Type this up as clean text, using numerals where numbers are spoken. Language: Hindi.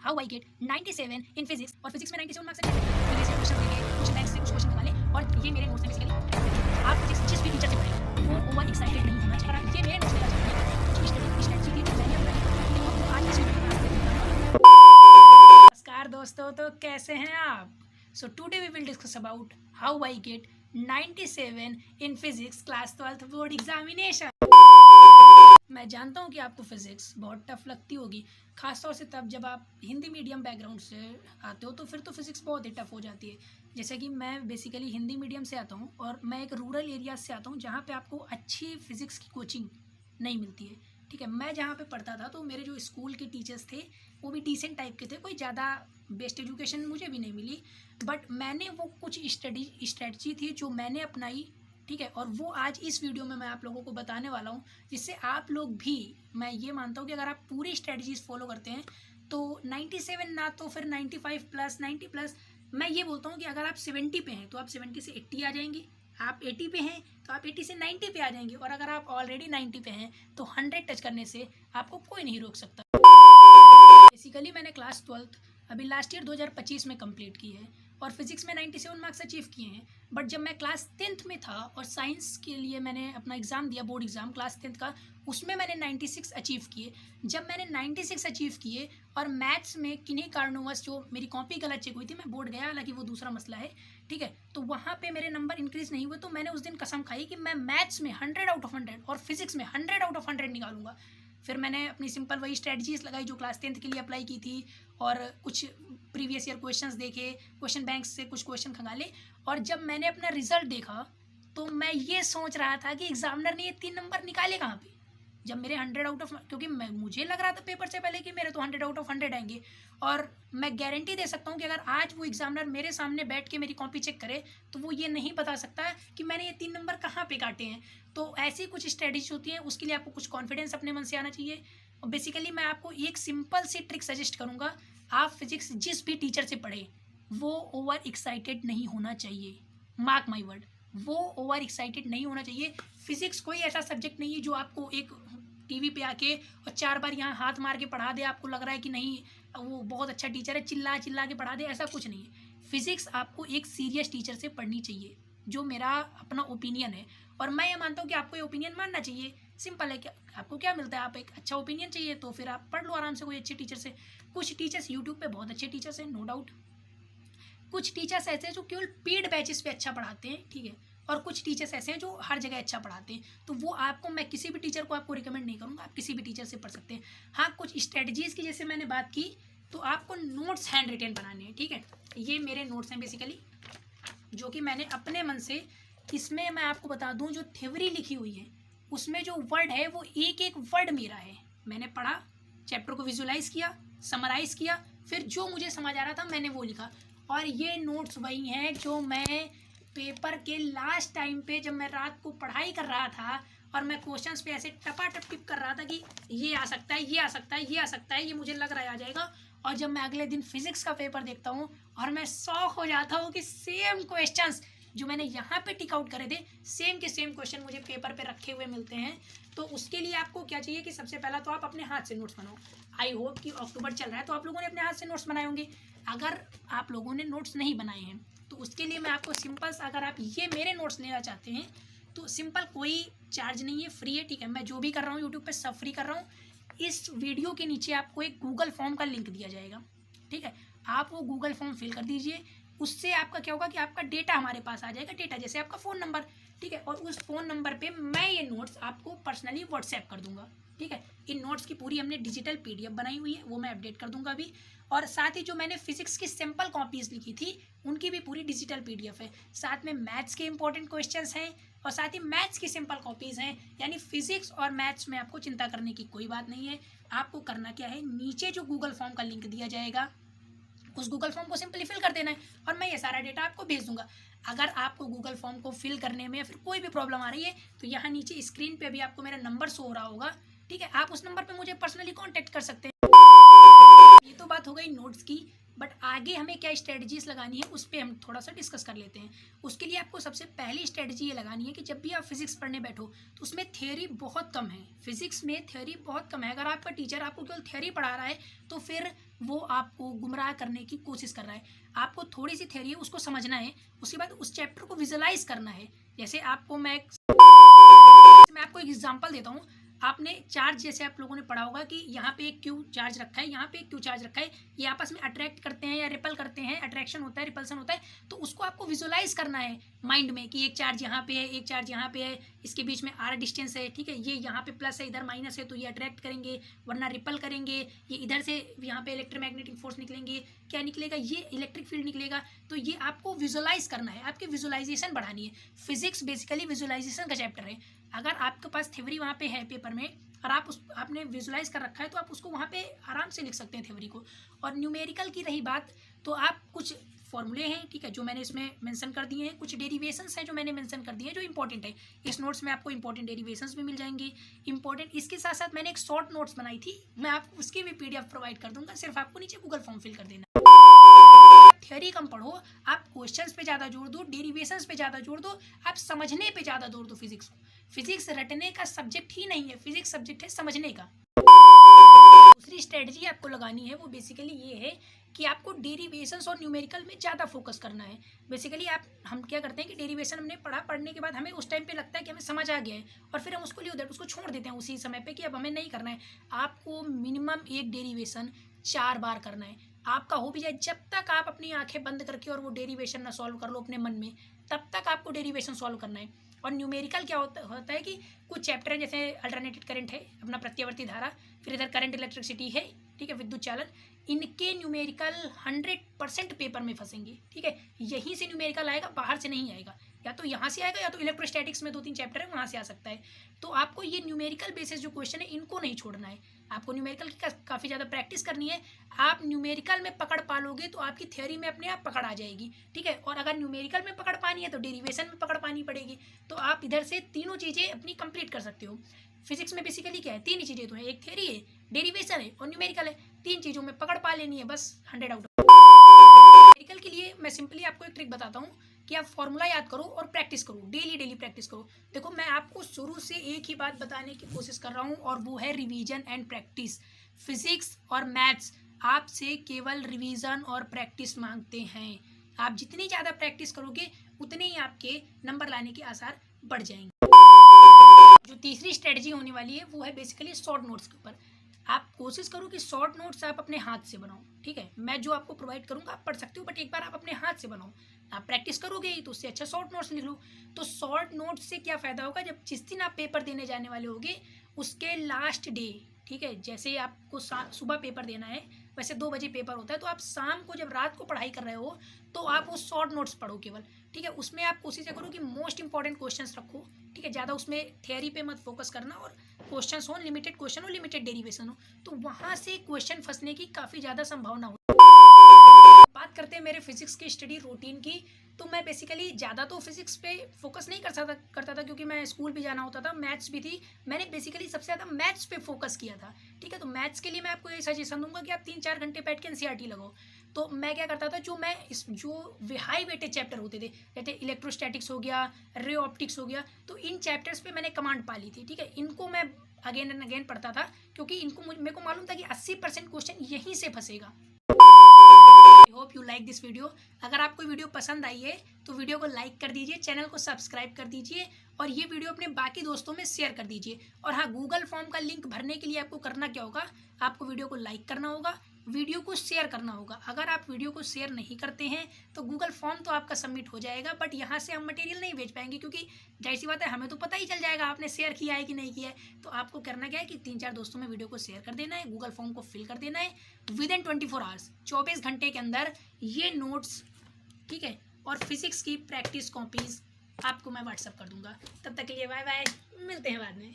How I get 97 in physics, और फिजिक्स में 97 मार्क्स प्रीवियस ईयर क्वेश्चन देंगे, कुछ बैंक से कुछ क्वेश्चन निकाले, और ये मेरे नोट्स हैं बेसिकली। आप फिजिक्स जिस भी टीचर से पढ़ें वो ओवर एक्साइटेड नहीं होना चाहिए। ये मेरे नोट्स लेना चाहिए, कुछ स्ट्रेटजी थी जो मैंने अपनाई, तो आज इस वीडियो में आपको बताऊंगा। नमस्कार दोस्तों, तो कैसे हैं आप? So today we will discuss about how I get 97 in physics class 12th board examination. मैं जानता हूँ कि आपको फिज़िक्स बहुत टफ लगती होगी, ख़ासतौर से तब जब आप हिंदी मीडियम बैकग्राउंड से आते हो, तो फिर तो फिज़िक्स बहुत ही टफ हो जाती है। जैसे कि मैं बेसिकली हिंदी मीडियम से आता हूँ और मैं एक रूरल एरिया से आता हूँ जहाँ पे आपको अच्छी फ़िज़िक्स की कोचिंग नहीं मिलती है। ठीक है, मैं जहाँ पे पढ़ता था तो मेरे जो स्कूल के टीचर्स थे वो भी डिसेंट टाइप के थे, कोई ज़्यादा बेस्ट एजुकेशन मुझे भी नहीं मिली, बट मैंने वो कुछ स्ट्रेटजी थी जो मैंने अपनाई। ठीक है, और वो आज इस वीडियो में मैं आप लोगों को बताने वाला हूँ, जिससे आप लोग भी, मैं ये मानता हूँ कि अगर आप पूरी स्ट्रेटजीज फॉलो करते हैं तो 97 ना तो फिर 95 प्लस 90 प्लस, मैं ये बोलता हूँ कि अगर आप 70 पे हैं तो आप 70 से 80 आ जाएंगे, आप 80 पे हैं तो आप 80 से 90 पे आ जाएंगे, और अगर आप ऑलरेडी 90 पे हैं तो 100 टच करने से आपको कोई नहीं रोक सकता। बेसिकली मैंने क्लास 12th अभी लास्ट ईयर 2025 में कंप्लीट की है और फिजिक्स में 97 मार्क्स अचीव किए हैं। बट जब मैं क्लास 10th में था और साइंस के लिए मैंने अपना एग्ज़ाम दिया, बोर्ड एग्ज़ाम क्लास 10th का, उसमें मैंने 96 अचीव किए। जब मैंने 96 अचीव किए और मैथ्स में किन्हीं कारणवश जो मेरी कॉपी गलत चेक हुई थी, मैं बोर्ड गया, हालांकि वो दूसरा मसला है। ठीक है, तो वहाँ पे मेरे नंबर इंक्रीज़ नहीं हुए, तो मैंने उस दिन कसम खाई कि मैं मैथ्स में 100 आउट ऑफ 100 और फिजिक्स में 100 आउट ऑफ 100 निकालूंगा। फिर मैंने अपनी सिंपल वही स्ट्रेटजीज लगाई जो क्लास 10th के लिए अप्लाई की थी, और कुछ प्रीवियस ईयर क्वेश्चंस देखे, क्वेश्चन बैंक से कुछ क्वेश्चन खंगाले, और जब मैंने अपना रिजल्ट देखा तो मैं ये सोच रहा था कि एग्जामिनर ने ये 3 नंबर निकाले कहाँ पे, जब मेरे 100 आउट ऑफ, क्योंकि मुझे लग रहा था पेपर से पहले कि मेरे तो 100 आउट ऑफ 100 आएंगे, और मैं गारंटी दे सकता हूँ कि अगर आज वो एग्जामिनर मेरे सामने बैठ के मेरी कॉपी चेक करे तो वो ये नहीं बता सकता कि मैंने ये 3 नंबर कहाँ पे काटे हैं। तो ऐसी कुछ स्ट्रेटजीज होती हैं, उसके लिए आपको कुछ कॉन्फिडेंस अपने मन से आना चाहिए। और बेसिकली मैं आपको एक सिंपल सी ट्रिक सजेस्ट करूँगा, आप फिजिक्स जिस भी टीचर से पढ़े वो ओवर एक्साइटेड नहीं होना चाहिए। मार्क माई वर्ड, वो ओवर एक्साइटेड नहीं होना चाहिए। फिजिक्स कोई ऐसा सब्जेक्ट नहीं है जो आपको एक टीवी पे आके और 4 बार यहाँ हाथ मार के पढ़ा दे, आपको लग रहा है कि नहीं वो बहुत अच्छा टीचर है, चिल्ला चिल्ला के पढ़ा दे, ऐसा कुछ नहीं है। फिजिक्स आपको एक सीरियस टीचर से पढ़नी चाहिए, जो मेरा अपना ओपिनियन है, और मैं ये मानता हूँ कि आपको ये ओपिनियन मानना चाहिए। सिंपल है, क्या आपको क्या मिलता है, आप एक अच्छा ओपिनियन चाहिए तो फिर आप पढ़ लो आराम से कोई अच्छे टीचर से। कुछ टीचर्स यूट्यूब पे बहुत अच्छे टीचर्स हैं, नो डाउट। कुछ टीचर्स ऐसे हैं जो केवल पेड बैचेस पे अच्छा पढ़ाते हैं, ठीक है, और कुछ टीचर्स ऐसे हैं जो हर जगह अच्छा पढ़ाते हैं। तो वो आपको, मैं किसी भी टीचर को आपको रिकमेंड नहीं करूँगा, आप किसी भी टीचर से पढ़ सकते हैं। हाँ, कुछ स्ट्रेटजीज़ की जैसे मैंने बात की, तो आपको नोट्स हैंड रिटेन बनाने हैं। ठीक है, ये मेरे नोट्स हैं बेसिकली, जो कि मैंने अपने मन से, इसमें मैं आपको बता दूं जो थ्योरी लिखी हुई है उसमें जो वर्ड है वो एक एक वर्ड मेरा है। मैंने पढ़ा, चैप्टर को विजुलाइज किया, समराइज किया, फिर जो मुझे समझ आ रहा था मैंने वो लिखा। और ये नोट्स वही हैं जो मैं पेपर के लास्ट टाइम पे, जब मैं रात को पढ़ाई कर रहा था और मैं क्वेश्चंस पे ऐसे टपाटप टिप कर रहा था कि ये आ सकता है, ये आ सकता है, ये आ सकता है, ये मुझे लग रहा है आ जाएगा, और जब मैं अगले दिन फिजिक्स का पेपर देखता हूँ और मैं शॉक हो जाता हूँ कि सेम क्वेश्चंस जो मैंने यहाँ पे टिक आउट करे थे, सेम के सेम क्वेश्चन मुझे पेपर पे रखे हुए मिलते हैं। तो उसके लिए आपको क्या चाहिए कि सबसे पहला तो आप अपने हाथ से नोट्स बनाओ। आई होप कि अक्टूबर चल रहा है तो आप लोगों ने अपने हाथ से नोट्स बनाए होंगे। अगर आप लोगों ने नोट्स नहीं बनाए हैं तो उसके लिए मैं आपको सिंपल, अगर आप ये मेरे नोट्स लेना चाहते हैं तो सिंपल, कोई चार्ज नहीं है, फ्री है। ठीक है, मैं जो भी कर रहा हूँ यूट्यूब पर सब फ्री कर रहा हूँ। इस वीडियो के नीचे आपको एक गूगल फॉर्म का लिंक दिया जाएगा। ठीक है, आप वो गूगल फॉर्म फिल कर दीजिए। उससे आपका क्या होगा कि आपका डेटा हमारे पास आ जाएगा, डेटा जैसे आपका फ़ोन नंबर। ठीक है, और उस फ़ोन नंबर पे मैं ये नोट्स आपको पर्सनली व्हाट्सएप कर दूंगा। ठीक है, इन नोट्स की पूरी हमने डिजिटल पीडीएफ बनाई हुई है, वो मैं अपडेट कर दूंगा अभी। और साथ ही जो मैंने फिजिक्स की सिंपल कॉपीज़ लिखी थी उनकी भी पूरी डिजिटल पीडीएफ है। साथ में मैथ्स के इंपॉर्टेंट क्वेश्चंस हैं और साथ ही मैथ्स की सिंपल कॉपीज़ हैं। यानी फिजिक्स और मैथ्स में आपको चिंता करने की कोई बात नहीं है। आपको करना क्या है, नीचे जो गूगल फॉर्म का लिंक दिया जाएगा उस गूगल फॉर्म को सिंपली फिल कर देना है और मैं ये सारा डेटा आपको भेज दूंगा। अगर आपको गूगल फॉर्म को फिल करने में या फिर कोई भी प्रॉब्लम आ रही है तो यहाँ नीचे स्क्रीन पे भी आपको मेरा नंबर शो हो रहा होगा। ठीक है, आप उस नंबर पे मुझे पर्सनली कांटेक्ट कर सकते हैं। ये तो बात हो गई नोट्स की, बट आगे हमें क्या स्ट्रेटजीज लगानी है उस पर हम थोड़ा सा डिस्कस कर लेते हैं। उसके लिए आपको सबसे पहली स्ट्रेटजी ये लगानी है कि जब भी आप फिजिक्स पढ़ने बैठो तो उसमें थ्योरी बहुत कम है। फिजिक्स में थ्योरी बहुत कम है। अगर आपका टीचर आपको केवल थ्योरी पढ़ा रहा है तो फिर वो आपको गुमराह करने की कोशिश कर रहा है। आपको थोड़ी सी थ्योरी है उसको समझना है, उसके बाद उस चैप्टर को विजुलाइज करना है। जैसे आपको मैं आपको एक एग्जांपल देता हूँ। आपने चार्ज, जैसे आप लोगों ने पढ़ा होगा कि यहाँ पे एक क्यू चार्ज रखा है, यहाँ पे एक क्यू चार्ज रखा है, ये आपस में अट्रैक्ट करते हैं या रिपल करते हैं, अट्रैक्शन होता है, रिपल्सन होता है। तो उसको आपको विजुलाइज करना है माइंड में कि एक चार्ज यहाँ पे है, एक चार्ज यहाँ पे है, इसके बीच में आर डिस्टेंस है, ठीक है, ये यहाँ पे प्लस है, इधर माइनस है, तो ये अट्रैक्ट करेंगे वरना रिपल करेंगे, ये इधर से यहाँ पे इलेक्ट्रोमैग्नेटिक फोर्स निकलेंगे, क्या निकलेगा, ये इलेक्ट्रिक फील्ड निकलेगा। तो ये आपको विजुलाइज करना है, आपकी विजुलाइजेशन बढ़ानी है। फिजिक्स बेसिकली विजुलाइजेशन का चैप्टर है। अगर आपके पास थ्योरी वहाँ पे है पेपर में और आपने विजुलाइज कर रखा है तो आप उसको वहाँ पे आराम से लिख सकते हैं थ्योरी को। और न्यूमेरिकल की रही बात, तो आप कुछ फॉर्मूले हैं, ठीक है, जो मैंने इसमें मेंशन कर दिए हैं, कुछ डेरिवेशंस हैं जो मैंने मेंशन कर दिए हैं जो इंपॉर्टेंट है। इस नोट्स में आपको इंपॉर्टेंट डेरिवेशंस भी मिल जाएंगे इंपॉर्टेंट। इसके साथ साथ मैंने एक शॉर्ट नोट्स बनाई थी, मैं आपको उसकी भी PDF प्रोवाइड कर दूंगा, सिर्फ आपको नीचे गूगल फॉर्म फिल कर देना। थ्योरी कम पढ़ो, आप क्वेश्चंस पे ज़्यादा जोर दो, डेरिवेशंस पे ज़्यादा जोर दो, आप समझने पे ज़्यादा जोर दो फिजिक्स को। फिजिक्स रटने का सब्जेक्ट ही नहीं है, फिजिक्स सब्जेक्ट है समझने का। दूसरी स्ट्रेटजी आपको लगानी है वो बेसिकली ये है कि आपको डेरिवेशंस और न्यूमेरिकल में ज़्यादा फोकस करना है। बेसिकली हम क्या करते हैं कि डेरिवेशन हमने पढ़ने के बाद हमें उस टाइम पे लगता है कि हमें समझ आ गया है और फिर हम उसको उसको छोड़ देते हैं उसी समय पे कि अब हमें नहीं करना है। आपको मिनिमम एक डेरिवेशन 4 बार करना है, आपका हो भी जाए। जब तक आप अपनी आंखें बंद करके और वो डेरिवेशन ना सॉल्व कर लो अपने मन में, तब तक आपको डेरिवेशन सॉल्व करना है। और न्यूमेरिकल क्या होता है कि कुछ चैप्टर हैं, जैसे अल्टरनेटेड करंट है, अपना प्रत्यावर्ती धारा, फिर इधर करंट इलेक्ट्रिसिटी है, ठीक है, विद्युत चालन, इनके न्यूमेरिकल 100% पेपर में फंसेंगे, ठीक है। यहीं से न्यूमेरिकल आएगा, बाहर से नहीं आएगा, या तो यहाँ से आएगा या तो इलेक्ट्रोस्टैटिक्स में 2-3 चैप्टर है वहाँ से आ सकता है। तो आपको ये न्यूमेरिकल बेसिस जो क्वेश्चन है इनको नहीं छोड़ना है, आपको न्यूमेरिकल की काफ़ी ज़्यादा प्रैक्टिस करनी है। आप न्यूमेरिकल में पकड़ पा लोगे तो आपकी थ्योरी में अपने आप पकड़ आ जाएगी, ठीक है। और अगर न्यूमेरिकल में पकड़ पानी है तो डेरिवेशन में पकड़ पानी पड़ेगी। तो आप इधर से तीनों चीज़ें अपनी कंप्लीट कर सकते हो। फिजिक्स में बेसिकली क्या है, 3 ही चीज़ें तो है, एक थ्योरी है, डेरिवेशन है और न्यूमेरिकल है। 3 चीज़ों में पकड़ पा लेनी है, बस 100 आउट। न्यूमेरिकल के लिए मैं सिंपली आपको एक ट्रिक बताता हूँ कि आप फॉर्मूला याद करो और प्रैक्टिस करो, डेली प्रैक्टिस करो। देखो, मैं आपको शुरू से एक ही बात बताने की कोशिश कर रहा हूँ और वो है रिवीजन एंड प्रैक्टिस। फिजिक्स और मैथ्स आपसे केवल रिवीजन और प्रैक्टिस मांगते हैं। आप जितनी ज़्यादा प्रैक्टिस करोगे उतने ही आपके नंबर लाने के आसार बढ़ जाएंगे। जो तीसरी स्ट्रेटजी होने वाली है वो है बेसिकली शॉर्ट नोट्स के ऊपर। आप कोशिश करो कि शॉर्ट नोट्स आप अपने हाथ से बनाओ, ठीक है। मैं जो आपको प्रोवाइड करूँगा आप पढ़ सकते हो, बट एक बार आप अपने हाथ से बनाओ। आप प्रैक्टिस करोगे ही तो उससे अच्छा शॉर्ट नोट्स लिख लो। तो शॉर्ट नोट्स से क्या फ़ायदा होगा, जब जिस दिन आप पेपर देने जाने वाले होगे उसके लास्ट डे, ठीक है, जैसे आपको सुबह पेपर देना है, वैसे 2 बजे पेपर होता है, तो आप शाम को जब रात को पढ़ाई कर रहे हो तो आप वो शॉर्ट नोट्स पढ़ो केवल, ठीक है। उसमें आप कोशिश करो कि मोस्ट इंपॉर्टेंट क्वेश्चंस रखो, ठीक है। ज़्यादा उसमें थ्योरी पे मत फोकस करना और क्वेश्चंस हो, लिमिटेड क्वेश्चन हो, लिमिटेड डेरिवेशन हो, तो वहाँ से क्वेश्चन फंसने की काफ़ी ज़्यादा संभावना हो। बात करते हैं मेरे फिजिक्स की स्टडी रूटीन की, तो मैं बेसिकली ज़्यादा तो फिजिक्स पे फोकस नहीं करता था क्योंकि मैं स्कूल भी जाना होता था, मैथ्स भी थी। मैंने बेसिकली सबसे ज़्यादा मैथ्स पे फोकस किया था, ठीक है। तो मैथ्स के लिए मैं आपको ये सजेशन दूंगा कि आप 3-4 घंटे बैठ के NCERT लगाओ। तो मैं क्या करता था, जो हाई वेटेज चैप्टर होते थे, जैसे इलेक्ट्रोस्टैटिक्स हो गया, रे ऑप्टिक्स हो गया, तो इन चैप्टर्स पे मैंने कमांड पा ली थी, ठीक है। इनको मैं अगेन एंड अगेन पढ़ता था क्योंकि मेरे को मालूम था कि 80% क्वेश्चन यहीं से फंसेगा। I hope you like this video. अगर आपको वीडियो पसंद आई है तो वीडियो को लाइक कर दीजिए, चैनल को सब्सक्राइब कर दीजिए और ये वीडियो अपने बाकी दोस्तों में शेयर कर दीजिए। और हाँ, गूगल फॉर्म का लिंक भरने के लिए आपको करना क्या होगा, आपको वीडियो को लाइक करना होगा, वीडियो को शेयर करना होगा। अगर आप वीडियो को शेयर नहीं करते हैं तो गूगल फॉर्म तो आपका सबमिट हो जाएगा, बट यहाँ से हम मटेरियल नहीं भेज पाएंगे क्योंकि जाहिर सी बात है हमें तो पता ही चल जाएगा आपने शेयर किया है कि नहीं किया है। तो आपको करना क्या है कि 3-4 दोस्तों में वीडियो को शेयर कर देना है, गूगल फॉर्म को फिल कर देना है। विदिन 24 आवर्स, 24 घंटे के अंदर ये नोट्स, ठीक है, और फिजिक्स की प्रैक्टिस कॉपीज आपको मैं व्हाट्सअप कर दूंगा। तब तक के लिए बाय बाय, मिलते हैं बाद में।